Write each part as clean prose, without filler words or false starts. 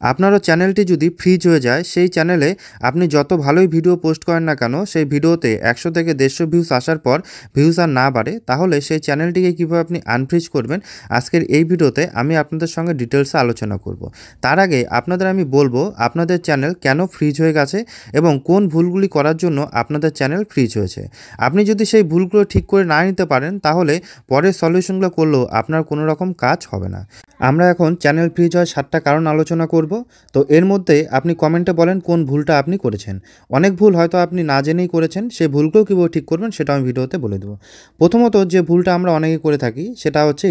আপনারও চ্যানেলটি যদি ফ্রিজ হয়ে যায়, সেই চ্যানেলে আপনি যত ভালোই ভিডিও পোস্ট করেন না কেন, সেই ভিডিওতে ১০০ থেকে ১৫০ ভিউজ আসার পর ভিউজ আর না বাড়ে, তাহলে সেই চ্যানেলটিকে কীভাবে আপনি আনফ্রিজ করবেন, আজকের এই ভিডিওতে আমি আপনাদের সঙ্গে ডিটেলসে আলোচনা করব। তার আগে আপনাদের আমি বলবো আপনাদের চ্যানেল কেন ফ্রিজ হয়ে গেছে এবং কোন ভুলগুলি করার জন্য আপনাদের চ্যানেল ফ্রিজ হয়েছে। আপনি যদি সেই ভুলগুলো ঠিক করে না নিতে পারেন, তাহলে পরের সলিউশনগুলো করলেও আপনার কোনো রকম কাজ হবে না। আমরা এখন চ্যানেল ফ্রিজ হওয়ার 7টা কারণ আলোচনা করব। তো এর মধ্যে আপনি কমেন্টে বলেন কোন ভুলটা আপনি করেছেন। অনেক ভুল হয়তো আপনি না জেনেই করেছেন, সেই ভুলগুলো কীভাবে ঠিক করবেন সেটা আমি ভিডিওতে বলে দেবো। প্রথমত যে ভুলটা আমরা অনেকে করে থাকি সেটা হচ্ছে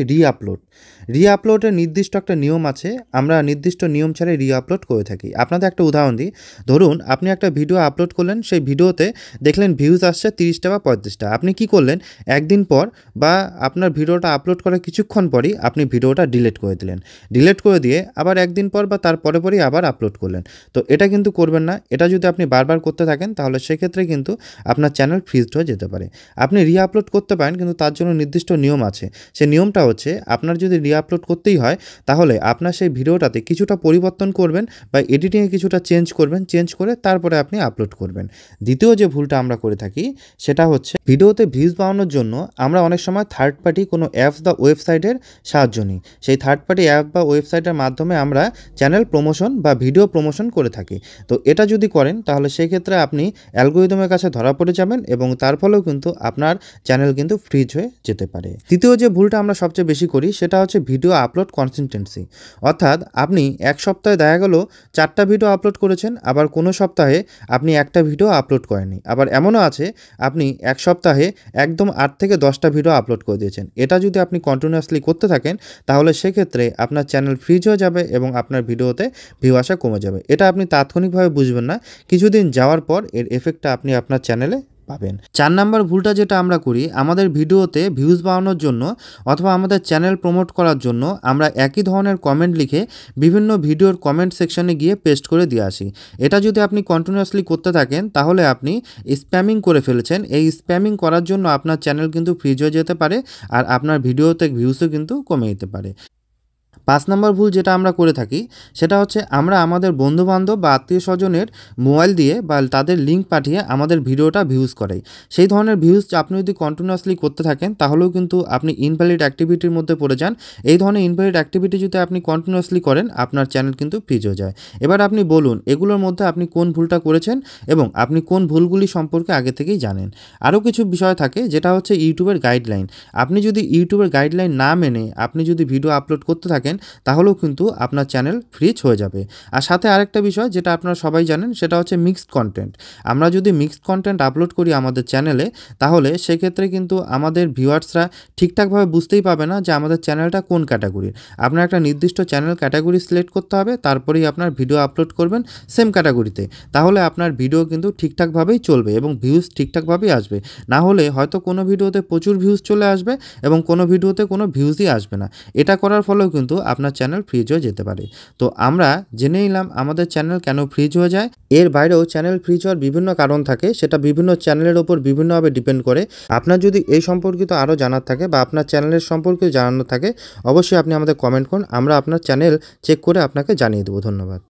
রিআপলোডের নির্দিষ্ট একটা নিয়ম আছে, আমরা নির্দিষ্ট নিয়ম ছাড়াই রিআপলোড করে থাকি। আপনাদের একটা উদাহরণ দিই, ধরুন আপনি একটা ভিডিও আপলোড করলেন, সেই ভিডিওতে দেখলেন ভিউজ আসছে 30টা বা 35টা। আপনি কি করলেন, একদিন পর বা আপনার ভিডিওটা আপলোড করার কিছুক্ষণ পরই আপনি ভিডিওটা ডিলিট করে দিলেন। ডিলিট করে দিয়ে আবার একদিন পর বা তার পরেই আবার আপলোড করলেন। তো এটা কিন্তু করবেন না। এটা যদি আপনি বারবার করতে থাকেন, তাহলে সেক্ষেত্রে কিন্তু আপনার চ্যানেল ফ্রিজড হয়ে যেতে পারে। আপনি রিআপলোড করতে পারেন, কিন্তু তার জন্য নির্দিষ্ট নিয়ম আছে। সেই নিয়মটা হচ্ছে, আপনার যদি রিআপলোড করতেই হয়, তাহলে আপনার সেই ভিডিওটাতে কিছুটা পরিবর্তন করবেন বা এডিটিংয়ে কিছুটা চেঞ্জ করবেন, চেঞ্জ করে তারপরে আপনি আপলোড করবেন। দ্বিতীয় যে ভুলটা আমরা করে থাকি সেটা হচ্ছে, ভিডিওতে ভিউজ বাড়ানোর জন্য আমরা অনেক সময় থার্ড পার্টি কোনো অ্যাপস বা ওয়েবসাইটের সাহায্য নিই। সেই থার্ড পার্টি অ্যাপ বা ওয়েবসাইটের মাধ্যমে আমরা চ্যানেল প্রমোশন বা ভিডিও প্রমোশন করে থাকি। তো এটা যদি করেন, তাহলে সেক্ষেত্রে আপনি অ্যালগরিদমের কাছে ধরা পড়ে যাবেন এবং তার ফলেও কিন্তু আপনার চ্যানেল কিন্তু ফ্রিজ হয়ে যেতে পারে। তৃতীয় যে ভুলটা আমরা সবচেয়ে বেশি করি সেটা হচ্ছে ভিডিও আপলোড কনসিস্টেন্সি। অর্থাৎ আপনি এক সপ্তাহে দেখা গেল 4টা ভিডিও আপলোড করেছেন, আবার কোনো সপ্তাহে আপনি একটা ভিডিও আপলোড করেননি। আবার এমনও আছে আপনি এক সপ্তাহে একদম 8 থেকে 10টা ভিডিও আপলোড করে দিয়েছেন। এটা যদি আপনি কন্টিনিউয়াসলি করতে থাকেন, তাহলে সেক্ষেত্রে আপনার চ্যানেল ফ্রিজ হয়ে যাবে এবং আপনার ভিডিওতে ভিউ আসা কমে যাবে। এটা আপনি তাৎক্ষণিকভাবে বুঝবেন না, কিছুদিন যাওয়ার পর এর এফেক্টটা আপনি আপনার চ্যানেলে পাবেন। 4 নাম্বার ভুলটা যেটা আমরা করি, আমাদের ভিডিওতে ভিউজ বাড়ানোর জন্য অথবা আমাদের চ্যানেল প্রমোট করার জন্য আমরা একই ধরনের কমেন্ট লিখে বিভিন্ন ভিডিওর কমেন্ট সেকশনে গিয়ে পেস্ট করে দিয়ে আসি। এটা যদি আপনি কন্টিনিউয়াসলি করতে থাকেন, তাহলে আপনি স্প্যামিং করে ফেলেছেন। এই স্প্যামিং করার জন্য আপনার চ্যানেল কিন্তু ফ্রিজ হয়ে যেতে পারে আর আপনার ভিডিওতে ভিউজও কিন্তু কমে যেতে পারে। 5 নম্বর ভুল যেটা আমরা করে থাকি সেটা হচ্ছে, আমরা আমাদের বন্ধুবান্ধব বা আত্মীয় স্বজনের মোবাইল দিয়ে বা তাদের লিঙ্ক পাঠিয়ে আমাদের ভিডিওটা ভিউজ করাই। সেই ধরনের ভিউজ আপনি যদি কন্টিনিউয়াসলি করতে থাকেন, তাহলেও কিন্তু আপনি ইনভ্যালিড অ্যাক্টিভিটির মধ্যে পড়ে যান। এই ধরনের ইনভ্যালিড অ্যাক্টিভিটি যদি আপনি কন্টিনিউয়াসলি করেন, আপনার চ্যানেল কিন্তু ফ্রিজ হয়ে যায়। এবার আপনি বলুন এগুলোর মধ্যে আপনি কোন ভুলটা করেছেন এবং আপনি কোন ভুলগুলি সম্পর্কে আগে থেকেই জানেন। আরও কিছু বিষয় থাকে যেটা হচ্ছে ইউটিউবের গাইডলাইন। আপনি যদি ইউটিউবের গাইডলাইন না মেনে আপনি যদি ভিডিও আপলোড করতে থাকেন, তাহলেও কিন্তু আপনার চ্যানেল ফ্রিজ হয়ে যাবে। আর সাথে আরেকটা বিষয় যেটা আপনারা সবাই জানেন, সেটা হচ্ছে মিক্সড কন্টেন্ট। আমরা যদি মিক্সড কন্টেন্ট আপলোড করি আমাদের চ্যানেলে, তাহলে সেক্ষেত্রে কিন্তু আমাদের ভিউয়ার্সরা ঠিকঠাকভাবে বুঝতেই পাবে না যে আমাদের চ্যানেলটা কোন ক্যাটাগরির। আপনার একটা নির্দিষ্ট চ্যানেল ক্যাটাগরি সিলেক্ট করতে হবে, তারপরেই আপনার ভিডিও আপলোড করবেন সেম ক্যাটাগরিতে। তাহলে আপনার ভিডিও কিন্তু ঠিকঠাকভাবেই চলবে এবং ভিউজ ঠিকঠাকভাবেই আসবে। না হলে হয়তো কোনো ভিডিওতে প্রচুর ভিউজ চলে আসবে এবং কোনো ভিডিওতে কোনো ভিউজই আসবে না। এটা করার ফলেও কিন্তু আপনার চ্যানেল ফ্রিজ হয়ে যেতে পারে। তো আমরা জেনে নিলাম আমাদের চ্যানেল কেন ফ্রিজ হয়ে যায়। এর বাইরেও চ্যানেল ফ্রিজ হওয়ার বিভিন্ন কারণ থাকে, সেটা বিভিন্ন চ্যানেলের ওপর বিভিন্নভাবে ডিপেন্ড করে। আপনার যদি এই সম্পর্কিত আরও জানার থাকে বা আপনার চ্যানেলের সম্পর্কে জানানো থাকে, অবশ্যই আপনি আমাদের কমেন্ট করুন, আমরা আপনার চ্যানেল চেক করে আপনাকে জানিয়ে দেবো। ধন্যবাদ।